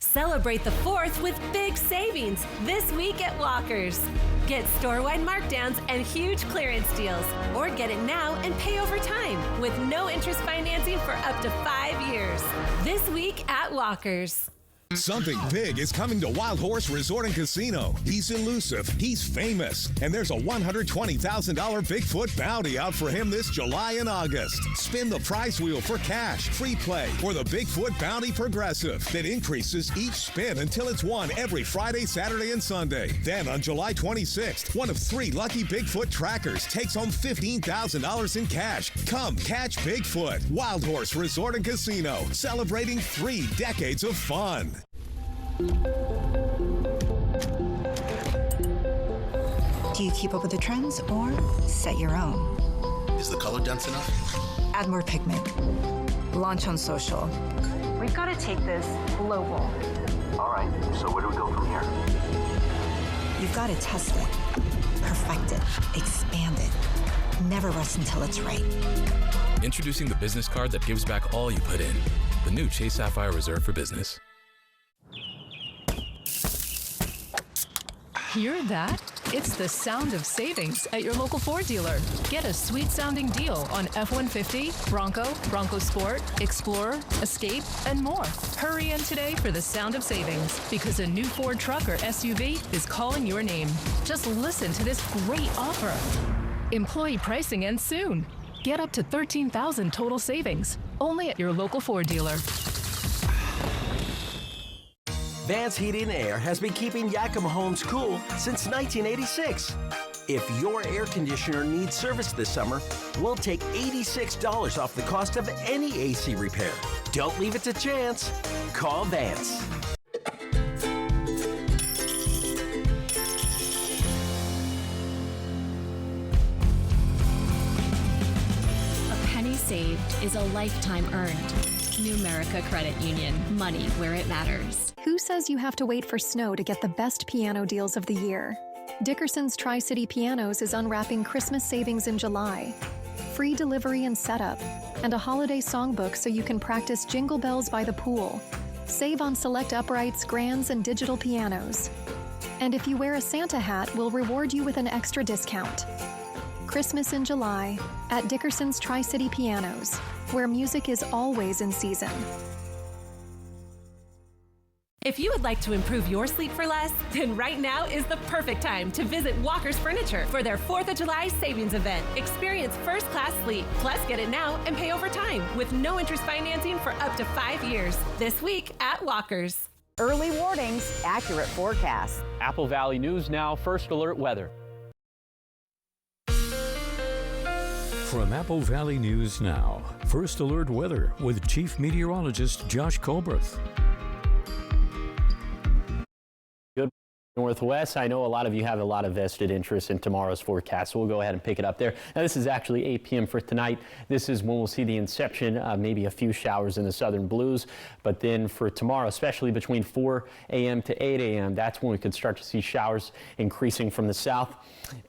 Celebrate the 4th with big savings this week at Walker's. Get store-wide markdowns and huge clearance deals, or get it now and pay over time with no interest financing for up to 5 years. This week at Walker's. Something big is coming to Wild Horse Resort and Casino. He's elusive, he's famous, and there's a $120,000 Bigfoot bounty out for him this July and August. Spin the prize wheel for cash, free play, or the Bigfoot Bounty Progressive that increases each spin until it's won every Friday, Saturday, and Sunday. Then on July 26th, one of 3 lucky Bigfoot trackers takes home $15,000 in cash. Come catch Bigfoot. Wild Horse Resort and Casino, celebrating 3 decades of fun. Do you keep up with the trends or set your own? Is the color dense enough? Add more pigment. Launch on social. We've got to take this global. All right, so where do we go from here? You've got to test it, perfect it, expand it. Never rest until it's right. Introducing the business card that gives back all you put in. The new Chase Sapphire Reserve for Business. Hear that? It's the sound of savings at your local Ford dealer. Get a sweet-sounding deal on F-150, Bronco, Bronco Sport, Explorer, Escape, and more. Hurry in today for the sound of savings, because a new Ford truck or SUV is calling your name. Just listen to this great offer. Employee pricing ends soon. Get up to $13,000 total savings, only at your local Ford dealer. Vance Heating and Air has been keeping Yakima homes cool since 1986. If your air conditioner needs service this summer, we'll take $86 off the cost of any AC repair. Don't leave it to chance. Call Vance. A penny saved is a lifetime earned. Numerica Credit Union. Money where it matters. Who says you have to wait for snow to get the best piano deals of the year? Dickerson's Tri-City Pianos is unwrapping Christmas savings in July. Free delivery and setup, and a holiday songbook so you can practice Jingle Bells by the pool. Save on select uprights, grands, and digital pianos. And if you wear a Santa hat, we'll reward you with an extra discount. Christmas in July at Dickerson's Tri-City Pianos, where music is always in season. If you would like to improve your sleep for less, then right now is the perfect time to visit Walker's Furniture for their 4th of July savings event. Experience first-class sleep, plus get it now and pay over time with no interest financing for up to 5 years. This week at Walker's. Early warnings, accurate forecasts. Apple Valley News Now, First Alert Weather. From Apple Valley News Now, First Alert Weather with Chief Meteorologist Josh Colberth. Good Northwest. I know a lot of you have a lot of vested interest in tomorrow's forecast, so we'll go ahead and pick it up there. Now, this is actually 8 p.m. for tonight. This is when we'll see the inception of maybe a few showers in the southern blues. But then for tomorrow, especially between 4 a.m. to 8 a.m., that's when we could start to see showers increasing from the south.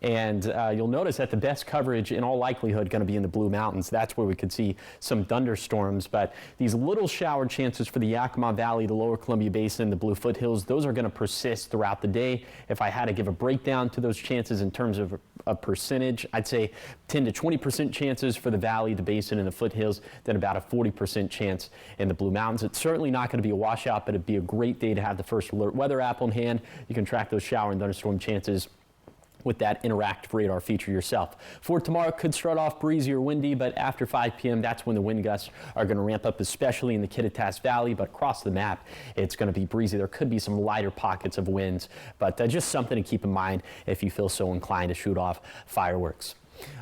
And you'll notice that the best coverage in all likelihood going to be in the Blue Mountains. That's where we could see some thunderstorms. But these little shower chances for the Yakima Valley, the lower Columbia Basin, the Blue Foothills, those are going to persist throughout the day. If I had to give a breakdown to those chances in terms of a percentage, I'd say 10 to 20% chances for the valley, the basin, and the foothills, then about a 40% chance in the Blue Mountains. It's certainly not going to be a washout, but it'd be a great day to have the First Alert Weather app on hand. You can track those shower and thunderstorm chances with that interactive radar feature yourself. For tomorrow, could start off breezy or windy, but after 5 p.m., that's when the wind gusts are going to ramp up, especially in the Kittitas Valley. But across the map, it's going to be breezy. There could be some lighter pockets of winds, but just something to keep in mind if you feel so inclined to shoot off fireworks.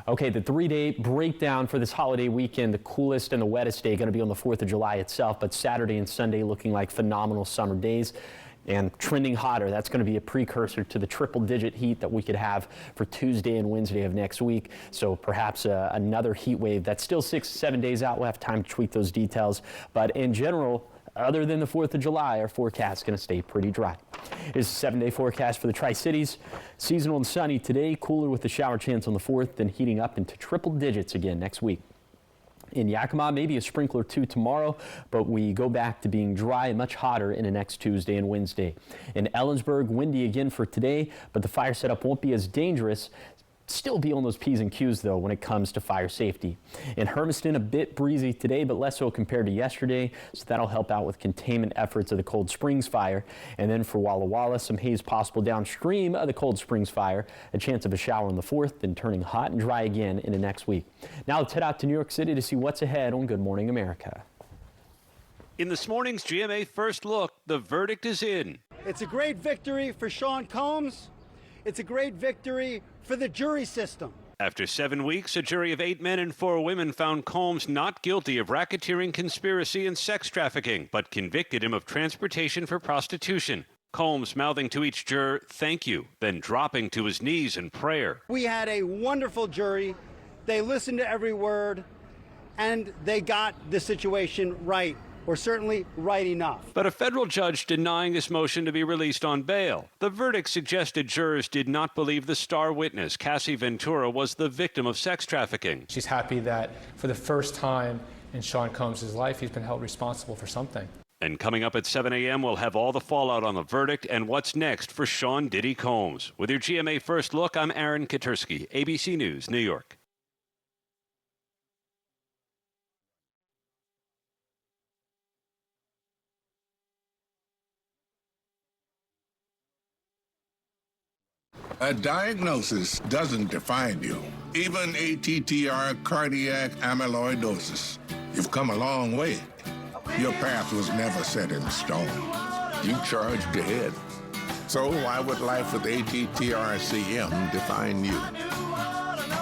Okay, the 3-day breakdown for this holiday weekend, the coolest and the wettest day going to be on the 4th of July itself, but Saturday and Sunday looking like phenomenal summer days. And trending hotter. That's going to be a precursor to the triple-digit heat that we could have for Tuesday and Wednesday of next week. So perhaps another heat wave that's still 6 to 7 days out. We'll have time to tweak those details. But in general, other than the 4th of July, our forecast is going to stay pretty dry. Here's a 7-day forecast for the Tri-Cities. Seasonal and sunny today, cooler with the shower chance on the 4th, then heating up into triple digits again next week. In Yakima, maybe a sprinkler or two tomorrow, but we go back to being dry and much hotter in the next Tuesday and Wednesday. In Ellensburg, windy again for today, but the fire setup won't be as dangerous. Still be on those P's and Q's, though, when it comes to fire safety. In Hermiston, a bit breezy today, but less so compared to yesterday, so that'll help out with containment efforts of the Cold Springs fire. And then for Walla Walla, some haze possible downstream of the Cold Springs fire, a chance of a shower on the 4th, then turning hot and dry again in the next week. Now let's head out to New York City to see what's ahead on Good Morning America. In this morning's GMA First Look, the verdict is in. It's a great victory for Sean Combs. It's a great victory for the jury system. After 7 weeks, a jury of 8 men and 4 women found Combs not guilty of racketeering, conspiracy, and sex trafficking, but convicted him of transportation for prostitution. Combs mouthing to each juror, "Thank you," then dropping to his knees in prayer. We had a wonderful jury. They listened to every word, and they got the situation right. Or certainly right enough. But a federal judge denying his motion to be released on bail. The verdict suggested jurors did not believe the star witness, Cassie Ventura, was the victim of sex trafficking. She's happy that for the first time in Sean Combs' life, he's been held responsible for something. And coming up at 7 a.m., we'll have all the fallout on the verdict and what's next for Sean Diddy Combs. With your GMA First Look, I'm Aaron Katersky, ABC News, New York. A diagnosis doesn't define you. Even ATTR cardiac amyloidosis. You've come a long way. Your path was never set in stone. You charged ahead. So why would life with ATTR-CM define you?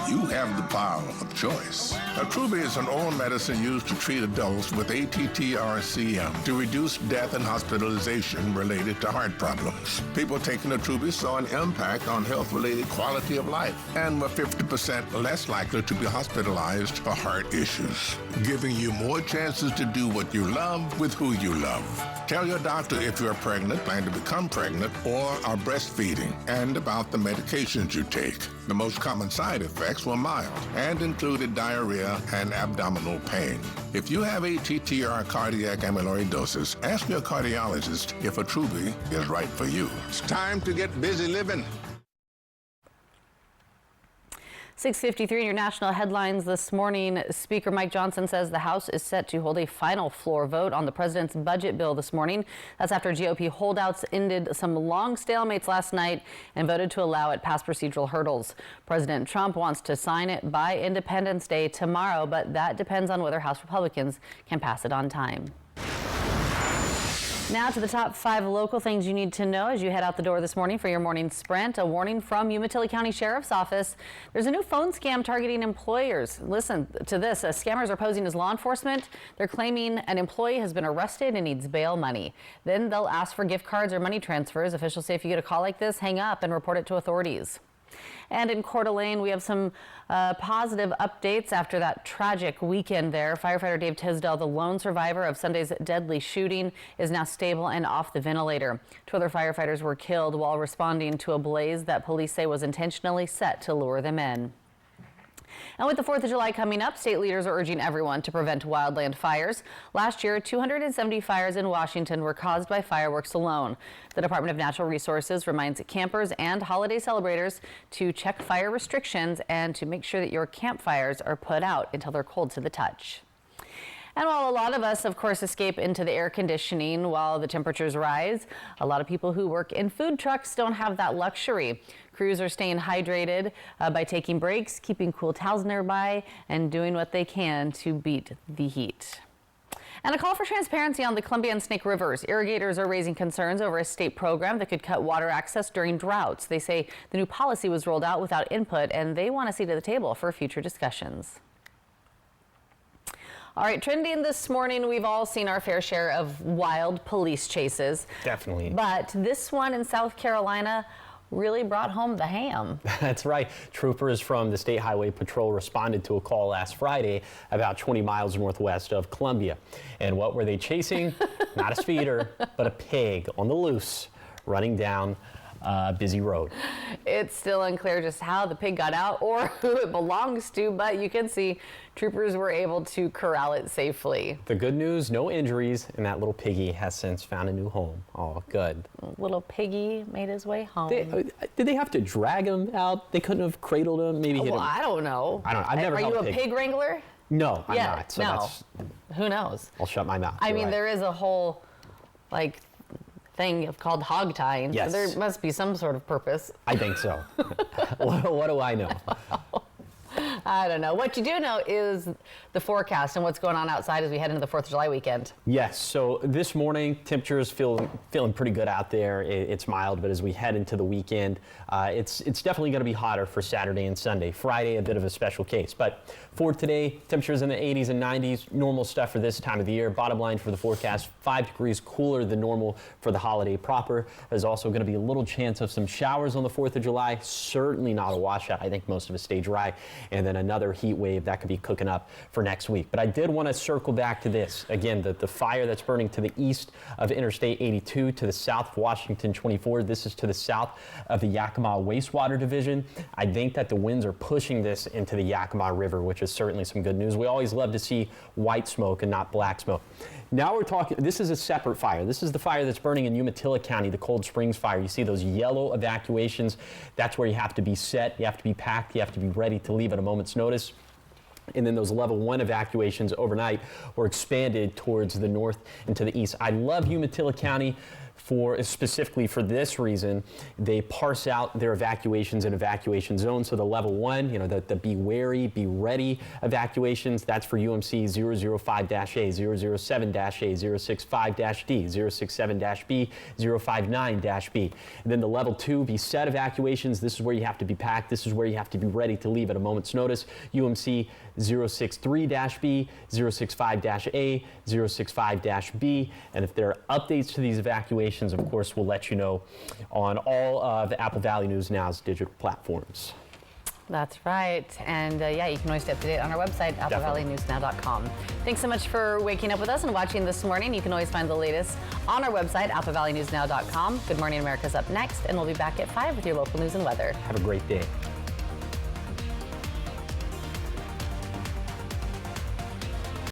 You have the power of choice. Attruby is an oral medicine used to treat adults with ATTR-CM to reduce death and hospitalization related to heart problems. People taking Attruby saw an impact on health-related quality of life and were 50% less likely to be hospitalized for heart issues, giving you more chances to do what you love with who you love. Tell your doctor if you're pregnant, plan to become pregnant, or are breastfeeding, and about the medications you take. The most common side effects were mild and included diarrhea and abdominal pain. If you have ATTR cardiac amyloidosis, ask your cardiologist if Attruby is right for you. It's time to get busy living. 6:53 in your national headlines this morning. Speaker Mike Johnson says the House is set to hold a final floor vote on the president's budget bill this morning. That's after GOP holdouts ended some long stalemates last night and voted to allow it past procedural hurdles. President Trump wants to sign it by Independence Day tomorrow, but that depends on whether House Republicans can pass it on time. Now to the top 5 local things you need to know as you head out the door this morning for your morning sprint. A warning from Umatilla County Sheriff's Office. There's a new phone scam targeting employers. Listen to this. Scammers are posing as law enforcement. They're claiming an employee has been arrested and needs bail money. Then they'll ask for gift cards or money transfers. Officials say if you get a call like this, hang up and report it to authorities. And in Coeur d'Alene, we have some positive updates after that tragic weekend there. Firefighter Dave Tisdale, the lone survivor of Sunday's deadly shooting, is now stable and off the ventilator. 2 other firefighters were killed while responding to a blaze that police say was intentionally set to lure them in. And with the 4th of July coming up, state leaders are urging everyone to prevent wildland fires. Last year, 270 fires in Washington were caused by fireworks alone. The Department of Natural Resources reminds campers and holiday celebrators to check fire restrictions and to make sure that your campfires are put out until they're cold to the touch. And while a lot of us, of course, escape into the air conditioning while the temperatures rise, a lot of people who work in food trucks don't have that luxury. Crews are staying hydrated by taking breaks, keeping cool towels nearby, and doing what they can to beat the heat. And a call for transparency on the Columbia and Snake Rivers. Irrigators are raising concerns over a state program that could cut water access during droughts. They say the new policy was rolled out without input, and they want a seat at the table for future discussions. All right, trending this morning, we've all seen our fair share of wild police chases. Definitely. But this one in South Carolina really brought home the ham. That's right. Troopers from the State Highway Patrol responded to a call last Friday about 20 miles northwest of Columbia. And what were they chasing? Not a speeder, but a pig on the loose running down a busy road. It's still unclear just how the pig got out or who it belongs to, but you can see troopers were able to corral it safely. The good news, no injuries, and that little piggy has since found a new home. Oh, good. Little piggy made his way home. Did they have to drag him out? They couldn't have cradled him? Maybe hit him? I don't know. I've never held a pig. Are you a pig wrangler? No, I'm not. So no. Who knows? I'll shut my mouth. I mean, there is a whole, thing called hog tying. Yes. So there must be some sort of purpose. I think so. What do I know? I don't know. What you do know is the forecast and what's going on outside as we head into the 4th of July weekend. Yes. So this morning, temperatures feeling pretty good out there. It's mild, but as we head into the weekend, it's definitely going to be hotter for Saturday and Sunday. Friday, a bit of a special case. But for today, temperatures in the 80s and 90s, normal stuff for this time of the year. Bottom line for the forecast, 5 degrees cooler than normal for the holiday proper. There's also going to be a little chance of some showers on the 4th of July. Certainly not a washout. I think most of it stay dry. And then another heat wave that could be cooking up for next week. But I did want to circle back to this. Again, the fire that's burning to the east of Interstate 82 to the south of Washington 24. This is to the south of the Yakima Wastewater Division. I think that the winds are pushing this into the Yakima River, which is certainly some good news. We always love to see white smoke and not black smoke. Now we're talking, this is a separate fire. This is the fire that's burning in Umatilla County, the Cold Springs fire. You see those yellow evacuations. That's where you have to be set, you have to be packed, you have to be ready to leave at a moment's notice. And then those level 1 evacuations overnight were expanded towards the north and to the east. I love Umatilla County specifically for this reason. They parse out their evacuations in evacuation zones. So the level 1, the be wary, be ready evacuations, that's for UMC 005-A, 007-A, 065-D, 067-B, 059-B. And then the level 2, be set evacuations. This is where you have to be packed. This is where you have to be ready to leave at a moment's notice. UMC 063-B, 065-A, 065-B. And if there are updates to these evacuations, of course, we'll let you know on all of the Apple Valley News Now's digital platforms. That's right. And you can always stay up to date on our website, AppleValleyNewsNow.com. Thanks so much for waking up with us and watching this morning. You can always find the latest on our website, AppleValleyNewsNow.com. Good Morning America's up next, and we'll be back at 5 with your local news and weather. Have a great day.